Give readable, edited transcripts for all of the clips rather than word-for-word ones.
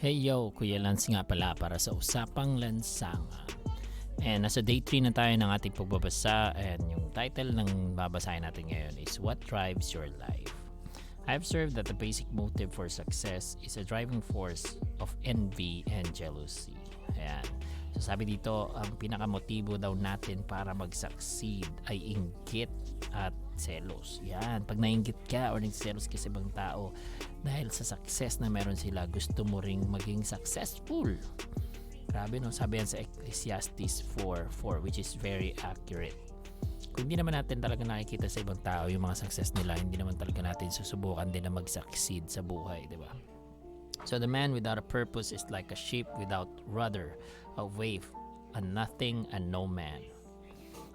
Hey yo, Kuya Lance nga pala para sa Usapang Lansangan. And nasa day 3 na tayo ng ating pagbabasa and yung title ng babasahin natin ngayon is What Drives Your Life? I observed that the basic motive for success is a driving force of envy and jealousy. Ayan. So sabi dito, ang pinakamotibo daw natin para mag-succeed ay inggit at selos. Yan. Pag nainggit ka or nagselos ka sa ibang tao dahil sa success na meron sila, gusto mo ring maging successful. Grabe no, sabi yan sa Ecclesiastes 4:4 which is very accurate. Kung hindi naman natin talaga nakikita sa ibang tao yung mga success nila, hindi naman talaga natin susubukan din na mag-succeed sa buhay, di ba? So the man without a purpose is like a ship without rudder, a wave, a nothing, and no man.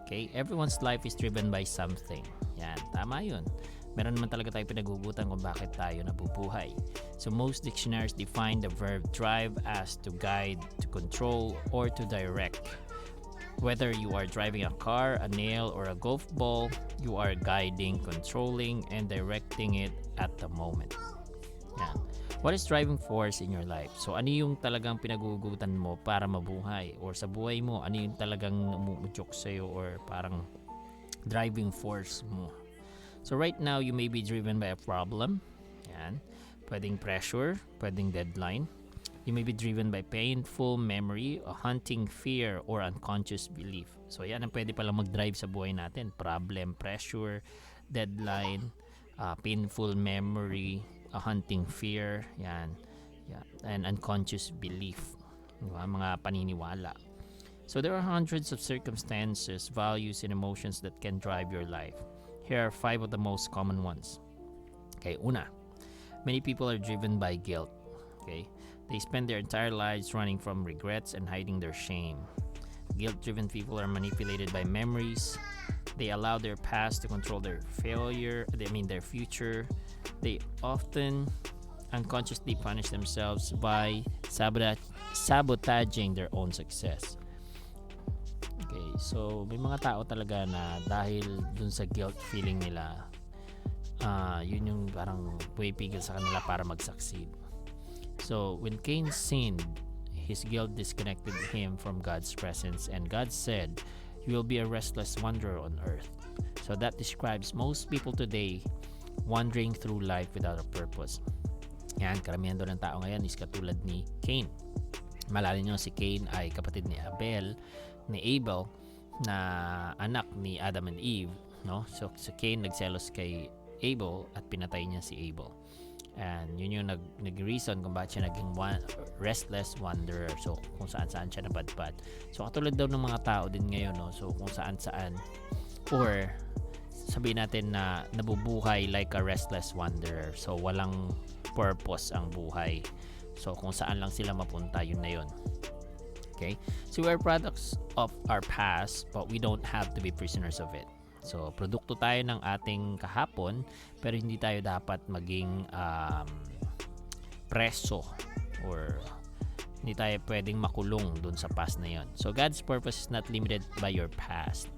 Okay? Everyone's life is driven by something. Yan, tama yun. Meron naman talaga tayo pinagugutan kung bakit tayo nabubuhay. So most dictionaries define the verb drive as to guide, to control, or to direct. Whether you are driving a car, a nail, or a golf ball, you are guiding, controlling, and directing it at the moment. Yan. What is driving force in your life? So ano yung talagang pinagugutan mo para mabuhay? Or sa buhay mo, ano yung talagang namumudyok sa'yo or parang driving force mo? So right now, you may be driven by a problem. Yan. Pwedeng pressure, pwedeng deadline. You may be driven by painful memory, a haunting fear, or unconscious belief. So yan ang pwede palang mag-drive sa buhay natin. Problem, pressure, deadline, painful memory, a haunting fear, yan. Yeah. And unconscious belief. Diba? Mga paniniwala. So there are hundreds of circumstances, values, and emotions that can drive your life. Here are 5 of the most common ones. Okay, una, many people are driven by guilt. Okay, they spend their entire lives running from regrets and hiding their shame. Guilt-driven people are manipulated by memories. They allow their past to control their their future. They often unconsciously punish themselves by sabotaging their own success. Okay, so may mga tao talaga na dahil dun sa guilt feeling nila, yun yung parang pumipigil sa kanila para mag-succeed. So when Cain sinned, his guilt disconnected him from God's presence, and God said, "You will be a restless wanderer on earth." So that describes most people today wandering through life without a purpose. Yan, karamihan doon ng tao ngayon is katulad ni Cain. Malala nyo, si Cain ay kapatid ni Abel, ni Abel, na anak ni Adam and Eve. No? So Cain nagselos kay Abel at pinatay niya si Abel. And yun yung nag-reason kung bakit siya naging restless wanderer. So kung saan-saan siya napadpad. So katulad daw ng mga tao din ngayon, no? So kung saan-saan, or sabihin natin na nabubuhay like a restless wanderer. So walang purpose ang buhay. So kung saan lang sila mapunta, yun na yun. Okay? So we are products of our past, but we don't have to be prisoners of it. So produkto tayo ng ating kahapon, pero hindi tayo dapat maging preso or hindi tayo pwedeng makulong dun sa past na yon. So God's purpose is not limited by your past.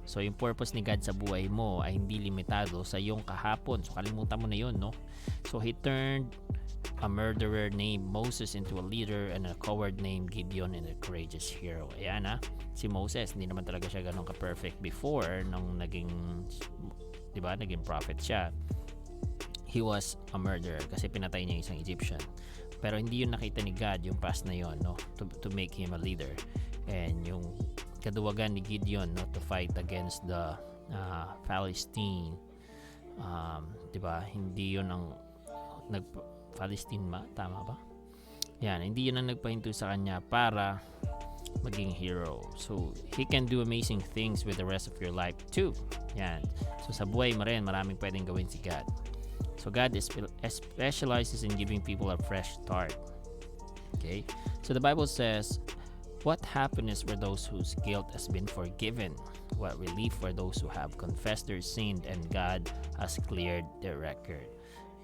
So yung purpose ni God sa buhay mo ay hindi limitado sa iyong kahapon. So kalimutan mo na yun, no? So He turned a murderer named Moses into a leader, and a coward named Gideon into a courageous hero. Ayan si Moses, hindi naman talaga siya ganun ka-perfect before nung naging prophet siya. He was a murderer kasi pinatay niya isang Egyptian. Pero hindi yun nakita ni God, yung past na yun, no? To make him a leader. And yung kaduwagan ni Gideon, no, to fight against the Palestine, hindi yun ang Palestine tama ba? Yan, hindi yun ang nagpahinto sa kanya para maging hero. So he can do amazing things with the rest of your life too. Yan. So sa buhay mo rin, maraming pwedeng gawin si God. So God specializes in giving people a fresh start. Okay? So the Bible says, "What happiness for those whose guilt has been forgiven? What relief for those who have confessed their sin and God has cleared their record."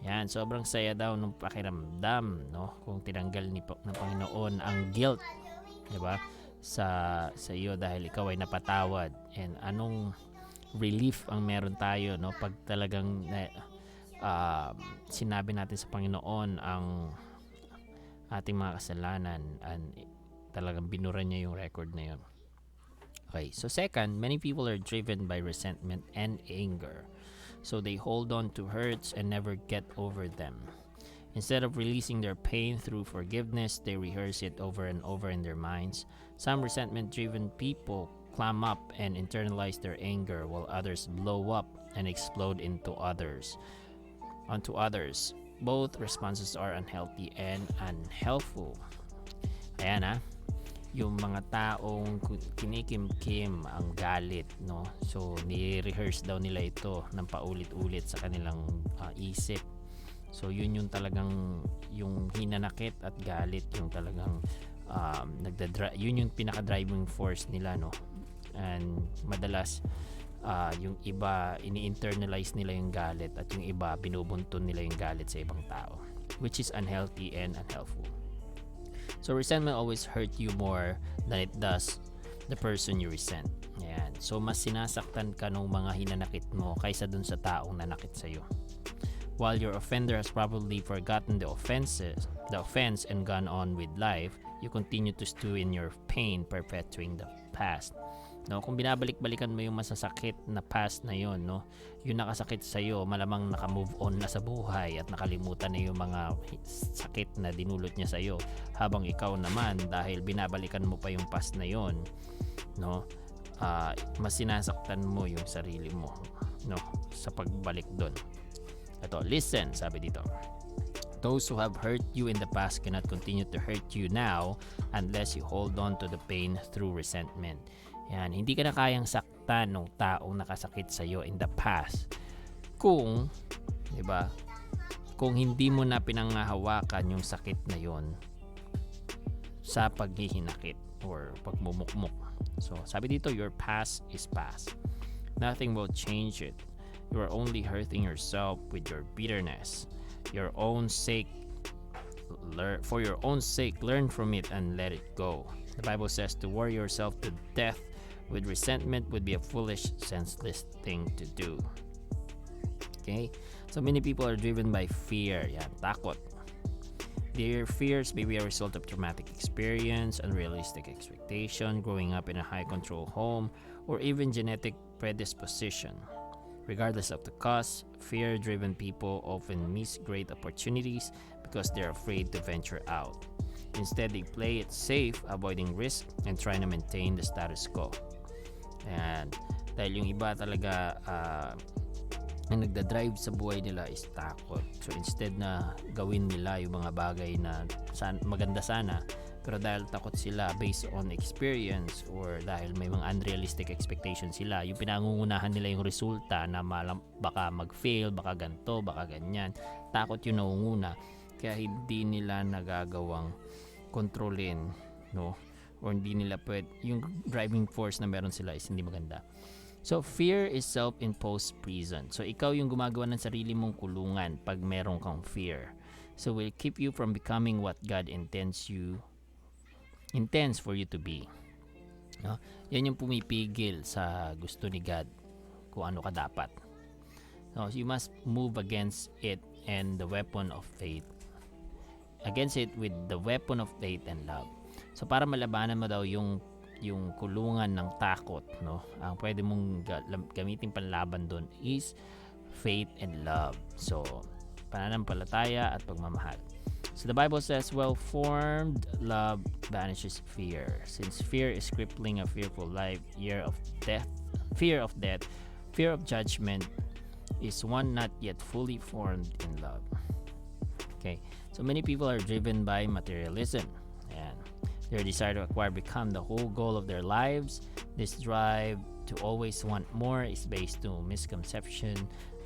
Yan, sobrang saya daw nung pakiramdam, no? Kung tinanggal ng Panginoon ang guilt, 'di ba? Sa iyo dahil ikaw ay napatawad. And anong relief ang meron tayo, no? Pag talagang sinabi natin sa Panginoon ang ating mga kasalanan, and talagang binura niya yung record na yun. Okay, so second, many people are driven by resentment and anger. So they hold on to hurts and never get over them. Instead of releasing their pain through forgiveness, they rehearse it over and over in their minds. Some resentment-driven people clam up and internalize their anger, while others blow up and explode onto others. Both responses are unhealthy and unhelpful. Ayan yung mga taong kinikimkim ang galit, no? So ni-rehearse daw nila ito ng paulit-ulit sa kanilang isip. So yun yung talagang yung hinanakit at galit, yung talagang yun yung pinaka-driving force nila, no? And madalas yung iba ini-internalize nila yung galit, at yung iba binubuntun nila yung galit sa ibang tao, which is unhealthy and unhelpful. So resentment always hurt you more than it does the person you resent. Ayan. So mas sinasaktan ka ng mga hinanakit mo kaysa dun sa taong nanakit sa'yo. While your offender has probably forgotten the offense and gone on with life, you continue to stew in your pain, perpetuating the past. No, kung binabalik-balikan mo yung masasakit na past na yon, no, yung nakasakit sa iyo, malamang naka-move on na sa buhay at nakalimutan na yung mga sakit na dinulot niya sa iyo, habang ikaw naman, dahil binabalikan mo pa yung past na yon, no, mas sinasaktan mo yung sarili mo, no, sa pagbalik doon. Ito, listen, sabi dito. Those who have hurt you in the past cannot continue to hurt you now unless you hold on to the pain through resentment. Yan, hindi ka na kayang saktan ng taong nakasakit sa iyo in the past kung, 'di ba? Kung hindi mo na pinanghahawakan yung sakit na yon sa paghihinakit or pagmumukmuk. So, sabi dito, your past is past. Nothing will change it. You are only hurting yourself with your bitterness. For your own sake, learn from it and let it go. The Bible says to worry yourself to death with resentment would be a foolish, senseless thing to do. Okay? So many people are driven by fear. Yan, takot. Their fears may be a result of traumatic experience, unrealistic expectation, growing up in a high-control home, or even genetic predisposition. Regardless of the cause, fear-driven people often miss great opportunities because they're afraid to venture out. Instead, they play it safe, avoiding risk and trying to maintain the status quo. And dahil yung iba talaga ang nagda-drive sa buhay nila is takot. So instead na gawin nila yung mga bagay na maganda sana, pero dahil takot sila based on experience or dahil may mga unrealistic expectations sila, yung pinangungunahan nila yung resulta na baka mag-fail, baka ganto, baka ganyan. Takot yung nangunguna, kaya hindi nila nagagawang kontrolin, no? Or hindi nila yung driving force na meron sila is hindi maganda. So fear is self-imposed prison. So ikaw yung gumagawa ng sarili mong kulungan pag meron kang fear. So will keep you from becoming what God intends for you to be. No? Yan yung pumipigil sa gusto ni God kung ano ka dapat. So you must move against it and the weapon of faith. Against it with the weapon of faith and love. So para malabanan mo daw yung kulungan ng takot, no? Ang pwede mong gamitin panlaban doon is faith and love. So pananampalataya at pagmamahal. So the Bible says, well-formed love banishes fear. Since fear is crippling a fearful life, fear of death, fear of judgment is one not yet fully formed in love. Okay, so many people are driven by materialism, and their desire to acquire become the whole goal of their lives. This drive to always want more is based on misconception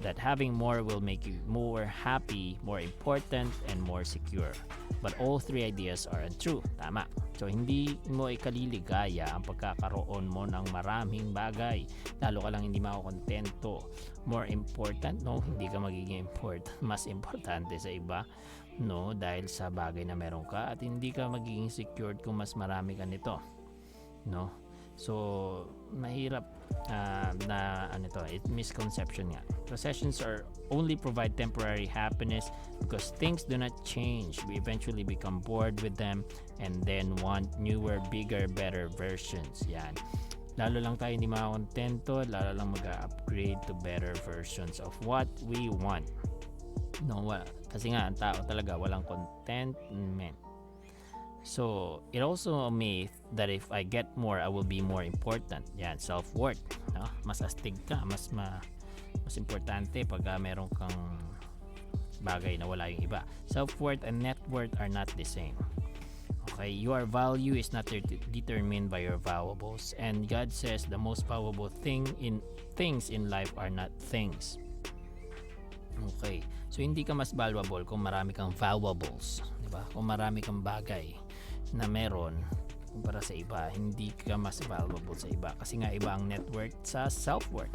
that having more will make you more happy, more important, and more secure. But all three ideas are untrue. Tama. So, hindi mo ikaliligaya ang pagkakaroon mo ng maraming bagay. Lalo ka lang hindi makokontento. More important, no? Hindi ka magiging mas importante sa iba, no? Dahil sa bagay na meron ka, at hindi ka magiging secured kung mas marami ka nito, no? So, mahirap na ano to, misconception nga. Possessions are only provide temporary happiness because things do not change. We eventually become bored with them and then want newer, bigger, better versions. Yan. Lalo lang tayo hindi makakontento, lalo lang mag-upgrade to better versions of what we want. No, kasi nga ang tao talaga walang contentment. So, it also a myth that if I get more, I will be more important. Yan, self-worth. No? Mas astig ka, mas importante pag meron kang bagay na wala yung iba. Self-worth and net worth are not the same. Okay, your value is not determined by your valuables, and God says the most valuable things in life are not things. Okay, so hindi ka mas valuable kung marami kang valuables, di ba? Kung marami kang bagay na meron kumpara sa iba, hindi ka mas valuable sa iba kasi nga iba ang net worth sa self-worth.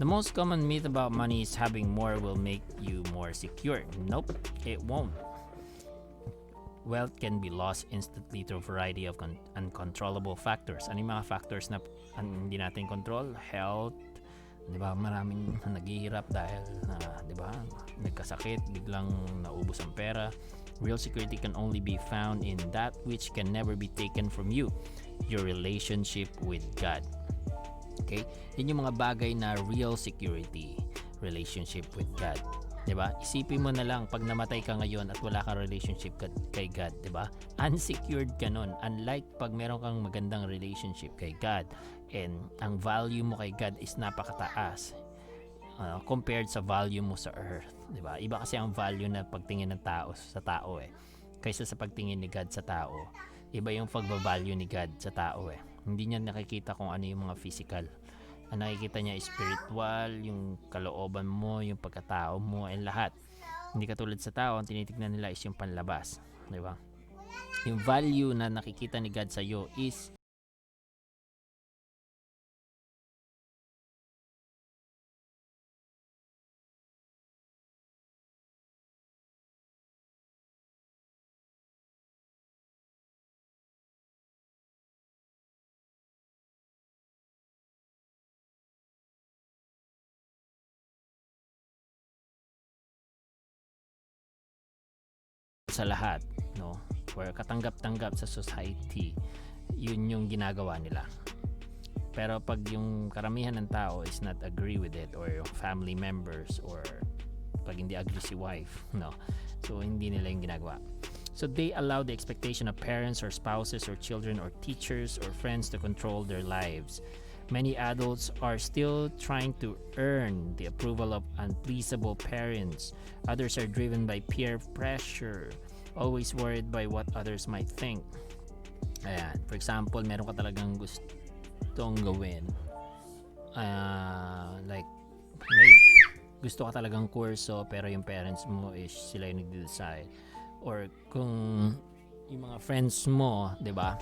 The most common myth about money is having more will make you more secure. Nope, it won't. Wealth can be lost instantly through a variety of uncontrollable factors. Ano yung mga factors na hindi natin control? Health, di ba? Maraming naghihirap dahil di ba? Nagkasakit, biglang naubos ang pera. Real security can only be found in that which can never be taken from you, your relationship with God. Okay? Yan yung mga bagay na real security, relationship with God. 'Di ba? Isipin mo na lang pag namatay ka ngayon at wala kang relationship kay God, 'di ba? Unsecured ka nun. Unlike pag meron kang magandang relationship kay God and ang value mo kay God is napakataas compared sa value mo sa earth, 'di ba? Iba kasi ang value na pagtingin ng tao sa tao kaysa sa pagtingin ni God sa tao. Iba yung pagba-value ni God sa tao Hindi niya nakikita kung ano yung mga physical. Ang nakikita niya is spiritual, yung kalooban mo, yung pagkatao mo, and lahat. Hindi katulad sa tao, ang tinitignan nila is yung panlabas. Di ba? Yung value na nakikita ni God sa iyo is sa lahat, no? Or katanggap-tanggap sa society, yun yung ginagawa nila. Pero pag yung karamihan ng tao is not agree with it, or yung family members, or pag hindi agree si wife, no? So hindi nila yung ginagawa. So they allow the expectation of parents or spouses or children or teachers or friends to control their lives. Many adults are still trying to earn the approval of unpleasable parents. Others are driven by peer pressure, always worried by what others might think. Ayan. For example, meron ka talagang gustong gawin. Like, may gusto ka talagang kurso pero yung parents mo is sila yung nag-decide. Or kung yung mga friends mo, 'di ba?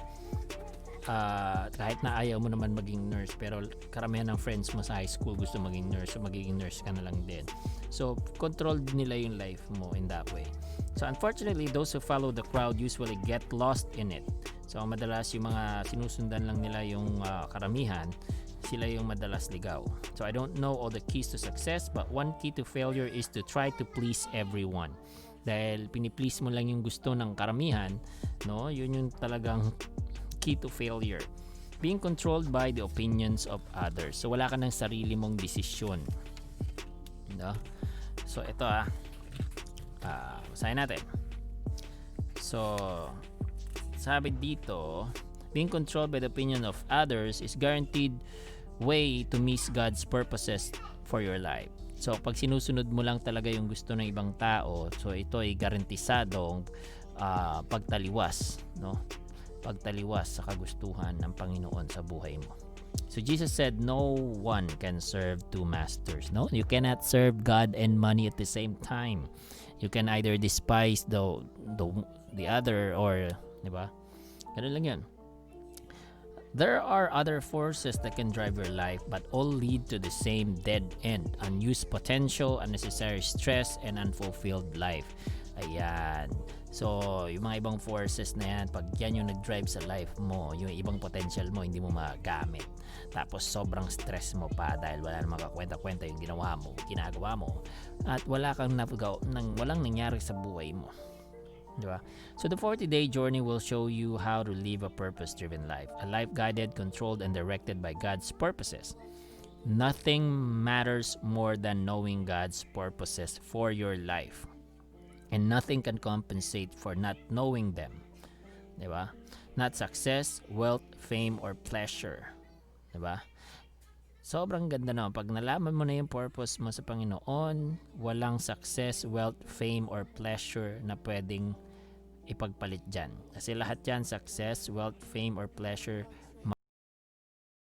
Kahit na ayaw mo naman maging nurse, pero karamihan ng friends mo sa high school gusto maging nurse, so magiging nurse ka na lang din. So controlled nila yung life mo in that way. So unfortunately, those who follow the crowd usually get lost in it. So madalas yung mga sinusundan lang nila yung karamihan, sila yung madalas ligaw. So I don't know all the keys to success, but one key to failure is to try to please everyone. Dahil piniplease mo lang yung gusto ng karamihan, no? Yun yung talagang key to failure. Being controlled by the opinions of others. So wala ka ng sarili mong desisyon. No? So ito basahin natin. So sabi dito, being controlled by the opinion of others is guaranteed way to miss God's purposes for your life. So pag sinusunod mo lang talaga yung gusto ng ibang tao, so ito ay garantisadong pagtaliwas, no? Pagtaliwas sa kagustuhan ng Panginoon sa buhay mo. So Jesus said no one can serve two masters. No, you cannot serve God and money at the same time. You can either despise the other, or, di ba? Ganun lang 'yan. There are other forces that can drive your life, but all lead to the same dead end: unused potential, unnecessary stress, and unfulfilled life. Ayan. So, yung mga ibang forces na yan, pag yan yung nag-drive sa life mo, yung ibang potential mo, hindi mo magagamit. Tapos, sobrang stress mo pa dahil wala namang kakwenta-kwenta yung ginagawa mo. At walang nangyari sa buhay mo. Di ba? So, the 40-day journey will show you how to live a purpose-driven life. A life guided, controlled, and directed by God's purposes. Nothing matters more than knowing God's purposes for your life. And nothing can compensate for not knowing them. Diba? Not success, wealth, fame, or pleasure. Diba? Sobrang ganda no. Pag nalaman mo na yung purpose mo sa Panginoon, walang success, wealth, fame, or pleasure na pwedeng ipagpalit dyan. Kasi lahat yan, success, wealth, fame, or pleasure,